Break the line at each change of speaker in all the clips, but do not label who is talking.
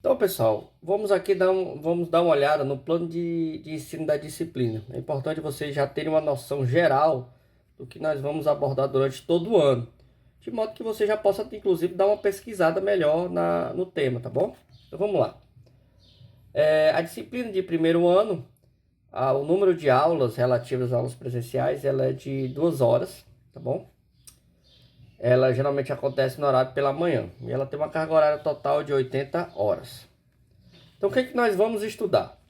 Então, pessoal, vamos dar uma olhada no plano de ensino da disciplina. É importante vocês já terem uma noção geral do que nós vamos abordar durante todo o ano, de modo que você já possa, inclusive, dar uma pesquisada melhor no tema, tá bom? Então, vamos lá. A disciplina de primeiro ano, o número de aulas relativas às aulas presenciais, ela é de 2 horas, tá bom? Ela geralmente acontece no horário pela manhã e ela tem uma carga horária total de 80 horas. Então, o que é que nós vamos estudar?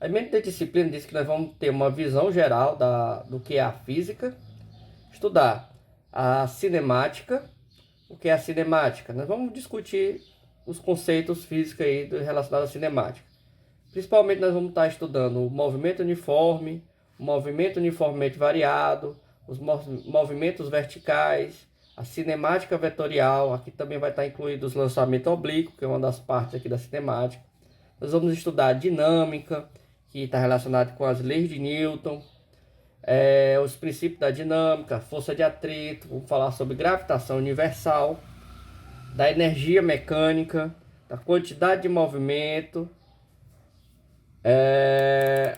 A mente da disciplina diz que nós vamos ter uma visão geral do que é a física, estudar a cinemática. O que é a cinemática? Nós vamos discutir os conceitos físicos aí relacionados à cinemática. Principalmente nós vamos estar estudando o movimento uniforme, o movimento uniformemente variado, os movimentos verticais, a cinemática vetorial. Aqui também vai estar incluído os lançamentos oblíquos, que é uma das partes aqui da cinemática. Nós vamos estudar a dinâmica, que está relacionado com as leis de Newton, os princípios da dinâmica, força de atrito, vamos falar sobre gravitação universal, da energia mecânica, da quantidade de movimento.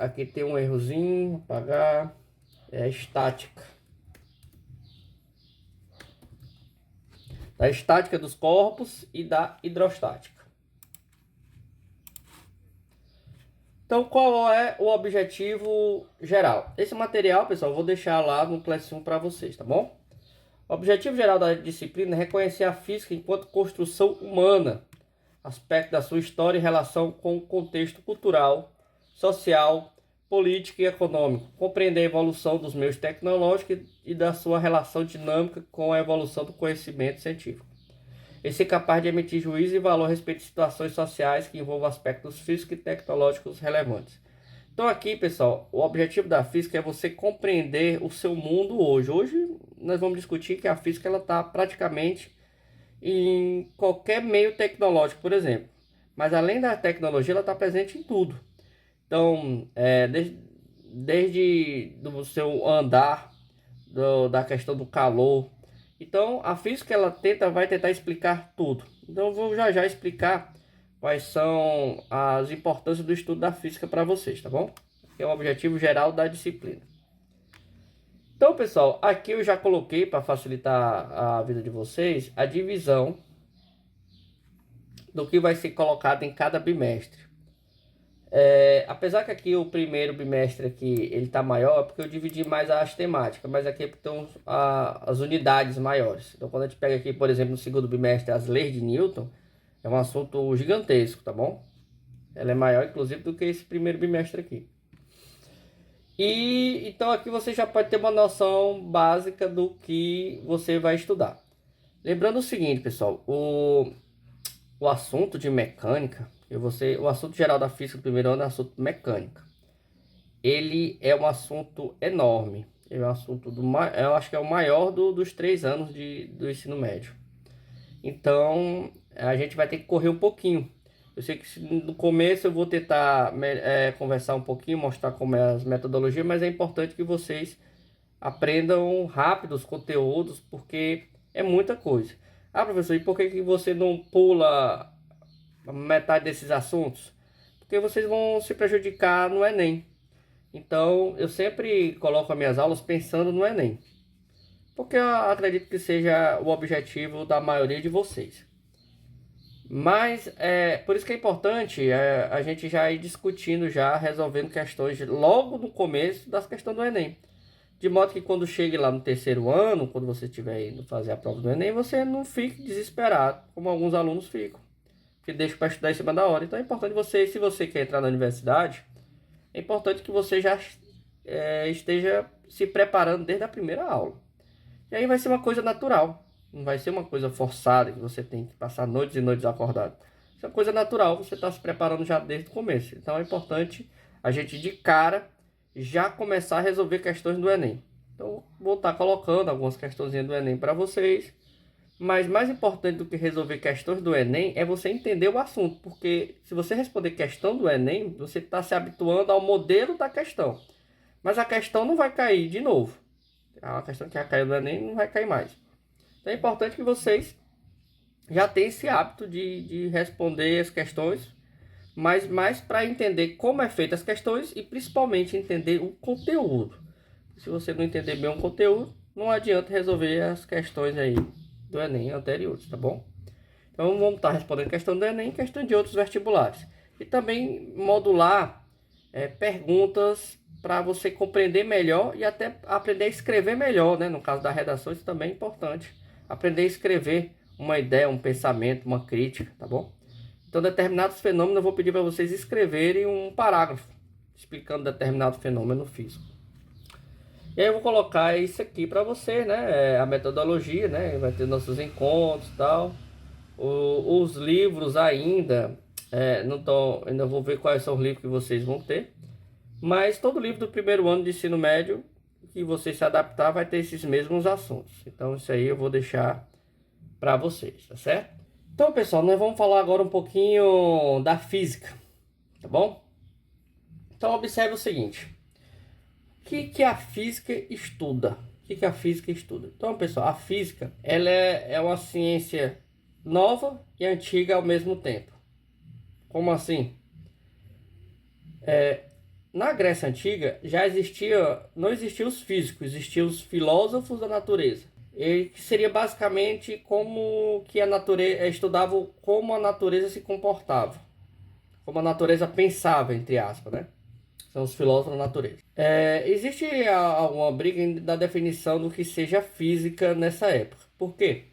Aqui tem um errozinho, apagar, estática. Da estática dos corpos e da hidrostática. Então, qual é o objetivo geral? Esse material, pessoal, eu vou deixar lá no Classroom para vocês, tá bom? O objetivo geral da disciplina é reconhecer a física enquanto construção humana, aspecto da sua história em relação com o contexto cultural, social, político e econômico, compreender a evolução dos meios tecnológicos e da sua relação dinâmica com a evolução do conhecimento científico. E ser capaz de emitir juízo e valor a respeito de situações sociais que envolvam aspectos físicos e tecnológicos relevantes. Então aqui, pessoal, o objetivo da física é você compreender o seu mundo hoje. Hoje nós vamos discutir que a física está praticamente em qualquer meio tecnológico, por exemplo. Mas além da tecnologia, ela está presente em tudo. Então, desde do seu andar, da questão do calor. Então, a física vai tentar explicar tudo. Então, eu vou já explicar quais são as importâncias do estudo da física para vocês, tá bom? Que é o objetivo geral da disciplina. Então, pessoal, aqui eu já coloquei para facilitar a vida de vocês a divisão do que vai ser colocado em cada bimestre. Apesar que aqui o primeiro bimestre aqui ele tá maior, porque eu dividi mais as temáticas, mas aqui estão as unidades maiores. Então, quando a gente pega aqui, por exemplo, no segundo bimestre, as leis de Newton, é um assunto gigantesco, tá bom? Ela é maior, inclusive, do que esse primeiro bimestre aqui. E então aqui você já pode ter uma noção básica do que você vai estudar. Lembrando o seguinte, pessoal, o assunto de mecânica, o assunto geral da física do primeiro ano é assunto mecânica. Ele é um assunto enorme. É um assunto eu acho que é o maior dos 3 anos do ensino médio. Então, a gente vai ter que correr um pouquinho. Eu sei que no começo eu vou tentar conversar um pouquinho, mostrar como é as metodologias, mas é importante que vocês aprendam rápido os conteúdos, porque é muita coisa. Ah, professor, e por que você não pula metade desses assuntos? Porque vocês vão se prejudicar no Enem. Então, eu sempre coloco as minhas aulas pensando no Enem. Porque eu acredito que seja o objetivo da maioria de vocês. Mas, por isso que é importante a gente já ir discutindo, já resolvendo questões logo no começo das questões do Enem. De modo que quando chegue lá no terceiro ano, quando você estiver indo fazer a prova do Enem, você não fique desesperado, como alguns alunos ficam, que deixam para estudar em cima da hora. Então é importante você, se você quer entrar na universidade, é importante que você já esteja se preparando desde a primeira aula. E aí vai ser uma coisa natural, não vai ser uma coisa forçada, que você tem que passar noites e noites acordado. Isso é uma coisa natural, você está se preparando já desde o começo. Então é importante a gente de cara já começar a resolver questões do Enem. Então vou estar colocando algumas questõezinhas do Enem para vocês. Mas mais importante do que resolver questões do Enem é você entender o assunto. Porque se você responder questão do Enem, você está se habituando ao modelo da questão. Mas a questão não vai cair de novo. A questão que já caiu do Enem não vai cair mais. Então é importante que vocês já tenham esse hábito de responder as questões mas mais para entender como é feita as questões e principalmente entender o conteúdo. Se você não entender bem o conteúdo, não adianta resolver as questões aí do Enem anteriores, tá bom? Então vamos estar respondendo questão do Enem e questão de outros vestibulares. E também modular perguntas para você compreender melhor e até aprender a escrever melhor, né? No caso da redação, isso também é importante. Aprender a escrever uma ideia, um pensamento, uma crítica, tá bom? Então, determinados fenômenos, eu vou pedir para vocês escreverem um parágrafo explicando determinado fenômeno físico. E aí eu vou colocar isso aqui para você, né? A metodologia, né? Vai ter nossos encontros e tal. Os livros ainda, ainda vou ver quais são os livros que vocês vão ter. Mas todo livro do primeiro ano de ensino médio que você se adaptar vai ter esses mesmos assuntos. Então isso aí eu vou deixar para vocês, tá certo? Então, pessoal, nós vamos falar agora um pouquinho da física, tá bom? Então observe o seguinte. O que a física estuda? O que a física estuda? Então, pessoal, a física ela é uma ciência nova e antiga ao mesmo tempo. Como assim? Na Grécia Antiga já não existiam os físicos, existiam os filósofos da natureza. E que seria basicamente como que a natureza estudavam como a natureza se comportava, como a natureza pensava, entre aspas, né? São os filósofos da natureza. Existe alguma briga da definição do que seja física nessa época. Por quê?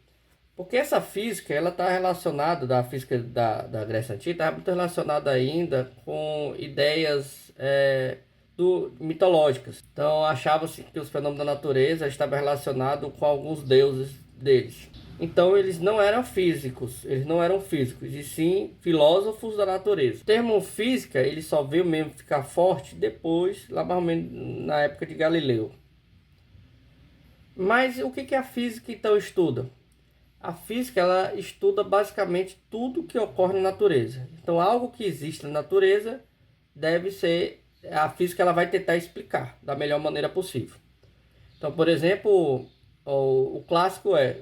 Porque essa física, ela está relacionada, da física da Grécia Antiga, está muito relacionada ainda com ideias mitológicas. Então, achava-se que os fenômenos da natureza estavam relacionados com alguns deuses deles. Então, eles não eram físicos, e sim filósofos da natureza. O termo física, ele só veio mesmo ficar forte depois, lá mais ou menos na época de Galileu. Mas o que a física então estuda? A física ela estuda basicamente tudo que ocorre na natureza. Então, algo que existe na natureza deve ser... A física ela vai tentar explicar da melhor maneira possível. Então, por exemplo, o clássico é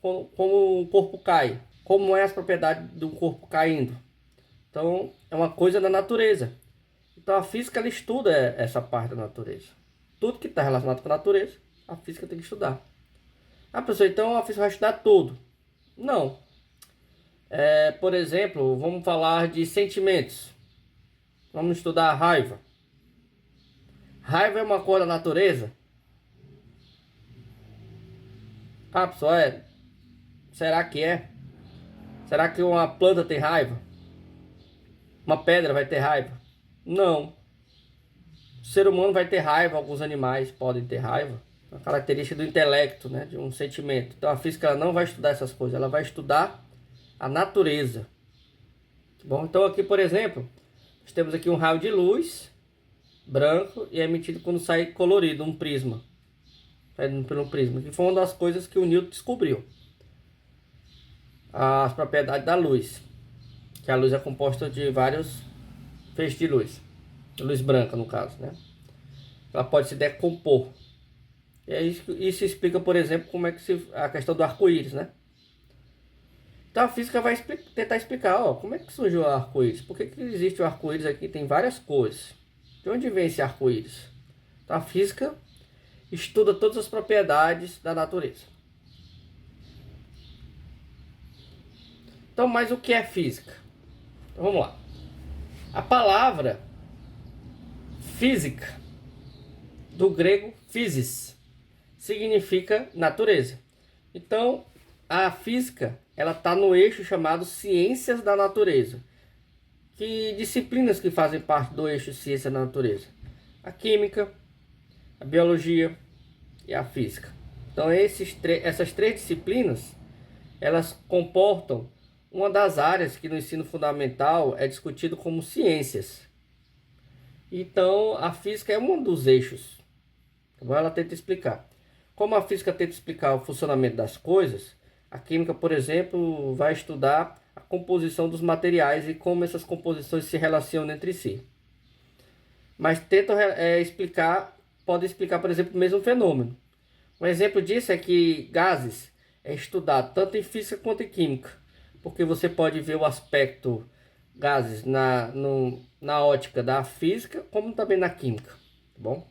como o corpo cai. Como é as propriedades do corpo caindo. Então, é uma coisa da natureza. Então, a física ela estuda essa parte da natureza. Tudo que está relacionado com a natureza, a física tem que estudar. Ah, professor, então a física vai estudar tudo? Não. Por exemplo, vamos falar de sentimentos. Vamos estudar a raiva. Raiva é uma coisa da natureza? Ah, pessoal, será que é? Será que uma planta tem raiva? Uma pedra vai ter raiva? Não. O ser humano vai ter raiva, alguns animais podem ter raiva. É uma característica do intelecto, né? De um sentimento. Então a física ela não vai estudar essas coisas, ela vai estudar a natureza. Bom, então aqui, por exemplo, nós temos aqui um raio de luz branco e é emitido quando sai colorido, um prisma. Saindo pelo prisma, que foi uma das coisas que o Newton descobriu. As propriedades da luz. Que a luz é composta de vários feixes de luz. Luz branca, no caso, né? Ela pode se decompor. E aí, isso explica, por exemplo, como é que a questão do arco-íris, né? Então a física vai tentar explicar, como é que surgiu o arco-íris? Por que existe o arco-íris aqui? Tem várias cores. De onde vem esse arco-íris? Então a física estuda todas as propriedades da natureza. Então, mas o que é física? Então vamos lá. A palavra física, do grego physis, significa natureza. Então, a física ela está no eixo chamado ciências da natureza. Que disciplinas que fazem parte do eixo ciência da natureza? A química, a biologia e a física. Então essas três disciplinas elas comportam uma das áreas que no ensino fundamental é discutido como ciências. Então a física é um dos eixos. Então ela tenta explicar. Como a física tenta explicar o funcionamento das coisas, a química, por exemplo, vai estudar a composição dos materiais e como essas composições se relacionam entre si. Mas tentam pode explicar, por exemplo, o mesmo fenômeno. Um exemplo disso é que gases é estudado tanto em física quanto em química, porque você pode ver o aspecto gases na ótica da física, como também na química, tá bom?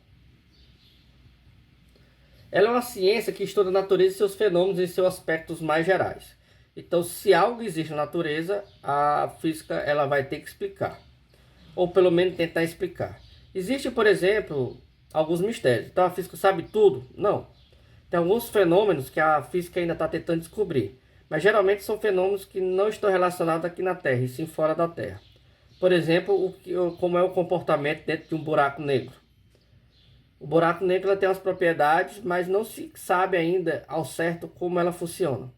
Ela é uma ciência que estuda a natureza e seus fenômenos em seus aspectos mais gerais. Então, se algo existe na natureza, a física ela vai ter que explicar, ou pelo menos tentar explicar. Existe, por exemplo, alguns mistérios. Então, a física sabe tudo? Não. Tem alguns fenômenos que a física ainda está tentando descobrir, mas geralmente são fenômenos que não estão relacionados aqui na Terra, e sim fora da Terra. Por exemplo, como é o comportamento dentro de um buraco negro. O buraco negro tem as propriedades, mas não se sabe ainda ao certo como ela funciona.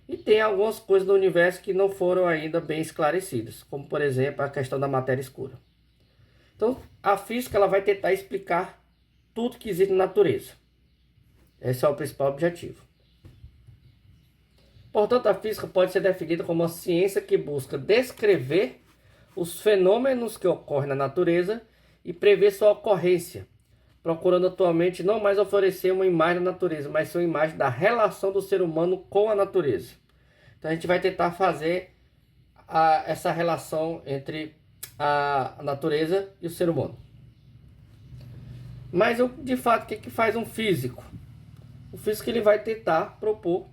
E tem algumas coisas do universo que não foram ainda bem esclarecidas, como por exemplo a questão da matéria escura. Então, a física ela vai tentar explicar tudo que existe na natureza. Esse é o principal objetivo. Portanto, a física pode ser definida como uma ciência que busca descrever os fenômenos que ocorrem na natureza e prever sua ocorrência, procurando atualmente não mais oferecer uma imagem da natureza, mas uma imagem da relação do ser humano com a natureza. Então a gente vai tentar fazer essa relação entre a natureza e o ser humano. Mas de fato, o que faz um físico? O físico ele vai tentar propor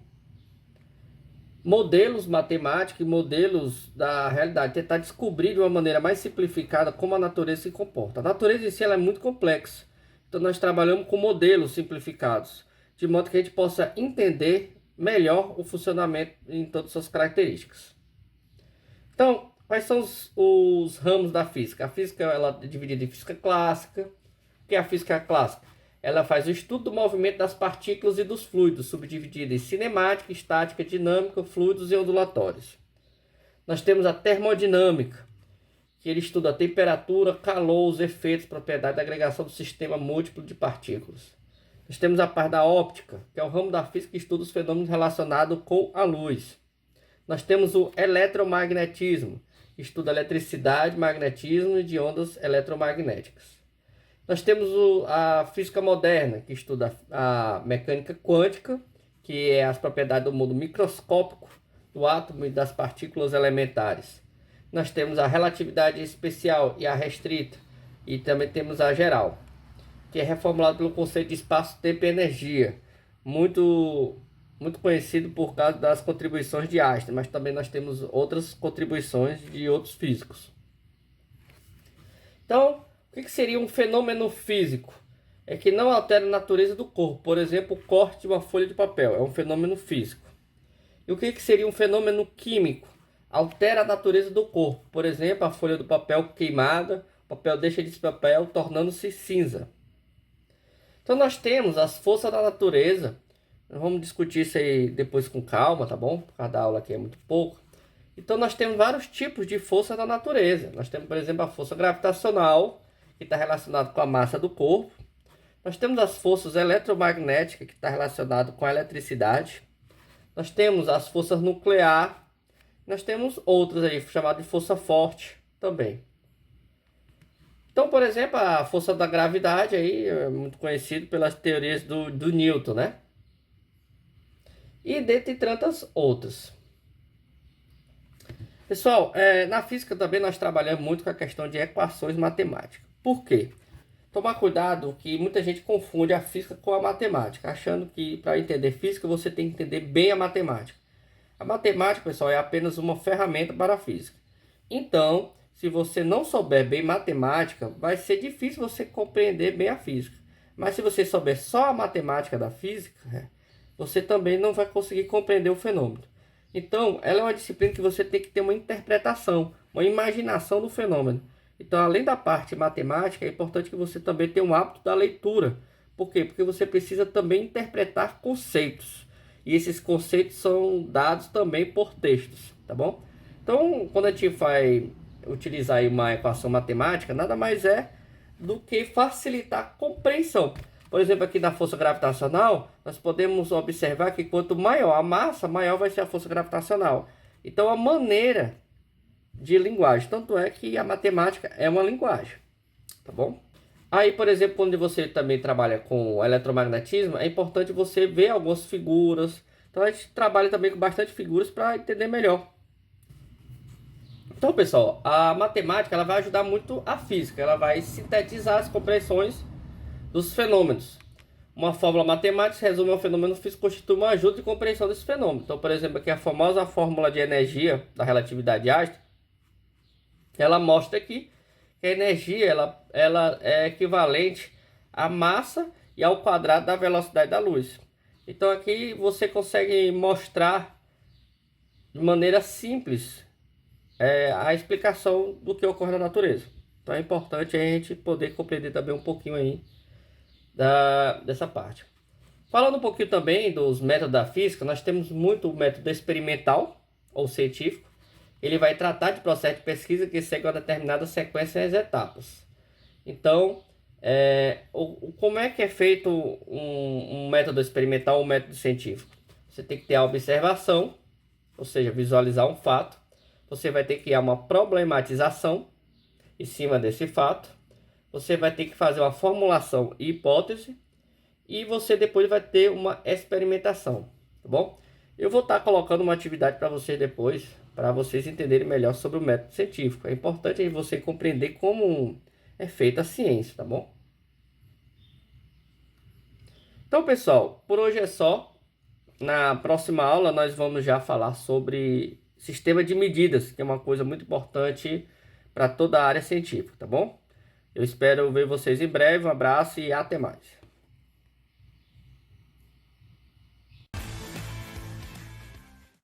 modelos matemáticos e modelos da realidade, tentar descobrir de uma maneira mais simplificada como a natureza se comporta. A natureza em si ela é muito complexa, então nós trabalhamos com modelos simplificados, de modo que a gente possa entender melhor o funcionamento em todas as suas características. Então, quais são os ramos da física? A física ela é dividida em física clássica. O que é a física clássica? Ela faz o estudo do movimento das partículas e dos fluidos, subdividida em cinemática, estática, dinâmica, fluidos e ondulatórios. Nós temos a termodinâmica, que ele estuda a temperatura, calor, os efeitos, propriedades da agregação do sistema múltiplo de partículas. Nós temos a parte da óptica, que é o ramo da física que estuda os fenômenos relacionados com a luz. Nós temos o eletromagnetismo, que estuda a eletricidade, magnetismo e de ondas eletromagnéticas. Nós temos a física moderna, que estuda a mecânica quântica, que é as propriedades do mundo microscópico do átomo e das partículas elementares. Nós temos a relatividade especial e a restrita, e também temos a geral, que é reformulado pelo conceito de espaço, tempo e energia, muito conhecido por causa das contribuições de Einstein, mas também nós temos outras contribuições de outros físicos. Então, o que seria um fenômeno físico? É que não altera a natureza do corpo. Por exemplo, o corte de uma folha de papel é um fenômeno físico. E o que seria um fenômeno químico? Altera a natureza do corpo. Por exemplo, a folha do papel queimada, o papel deixa de ser papel, tornando-se cinza. Então nós temos as forças da natureza. Vamos discutir isso aí depois com calma, tá bom? Cada aula aqui é muito pouco. Então nós temos vários tipos de força da natureza. Nós temos, por exemplo, a força gravitacional, que está relacionado com a massa do corpo. Nós temos as forças eletromagnéticas, que está relacionado com a eletricidade. Nós temos as forças nucleares. Nós temos outras aí, chamadas de força forte também. Então, por exemplo, a força da gravidade aí é muito conhecido pelas teorias do Newton, né? E dentre tantas outras. Pessoal, na física também nós trabalhamos muito com a questão de equações matemáticas. Por quê? Tomar cuidado que muita gente confunde a física com a matemática, achando que para entender física você tem que entender bem a matemática. A matemática, pessoal, é apenas uma ferramenta para a física. Então, se você não souber bem matemática, vai ser difícil você compreender bem a física. Mas se você souber só a matemática da física, você também não vai conseguir compreender o fenômeno. Então, ela é uma disciplina que você tem que ter uma interpretação, uma imaginação do fenômeno. Então, além da parte matemática, é importante que você também tenha um hábito da leitura. Por quê? Porque você precisa também interpretar conceitos. E esses conceitos são dados também por textos, tá bom? Então, quando a gente vai utilizar aí uma equação matemática, nada mais é do que facilitar a compreensão. Por exemplo, aqui na força gravitacional, nós podemos observar que quanto maior a massa, maior vai ser a força gravitacional. Então, a maneira de linguagem, tanto é que a matemática é uma linguagem, tá bom? Aí, por exemplo, quando você também trabalha com eletromagnetismo, é importante você ver algumas figuras. Então, a gente trabalha também com bastante figuras para entender melhor. Então, pessoal, a matemática ela vai ajudar muito a física, ela vai sintetizar as compreensões dos fenômenos. Uma fórmula matemática se resume a um fenômeno físico, constitui uma ajuda de compreensão desse fenômeno. Então, por exemplo, aqui a famosa fórmula de energia da relatividade de Einstein, ela mostra aqui que a energia ela é equivalente à massa e ao quadrado da velocidade da luz. Então aqui você consegue mostrar de maneira simples a explicação do que ocorre na natureza. Então é importante a gente poder compreender também um pouquinho aí dessa parte. Falando um pouquinho também dos métodos da física, nós temos muito o método experimental ou científico. Ele vai tratar de processo de pesquisa que segue uma determinada sequência de etapas. Então, como é que é feito um método experimental ou um método científico? Você tem que ter a observação, ou seja, visualizar um fato. Você vai ter que criar uma problematização em cima desse fato. Você vai ter que fazer uma formulação e hipótese. E você depois vai ter uma experimentação, tá bom? Eu vou estar colocando uma atividade para vocês depois, para vocês entenderem melhor sobre o método científico. É importante você compreender como é feita a ciência, tá bom? Então, pessoal, por hoje é só. Na próxima aula nós vamos já falar sobre sistema de medidas, que é uma coisa muito importante para toda a área científica, tá bom? Eu espero ver vocês em breve. Um abraço e até mais.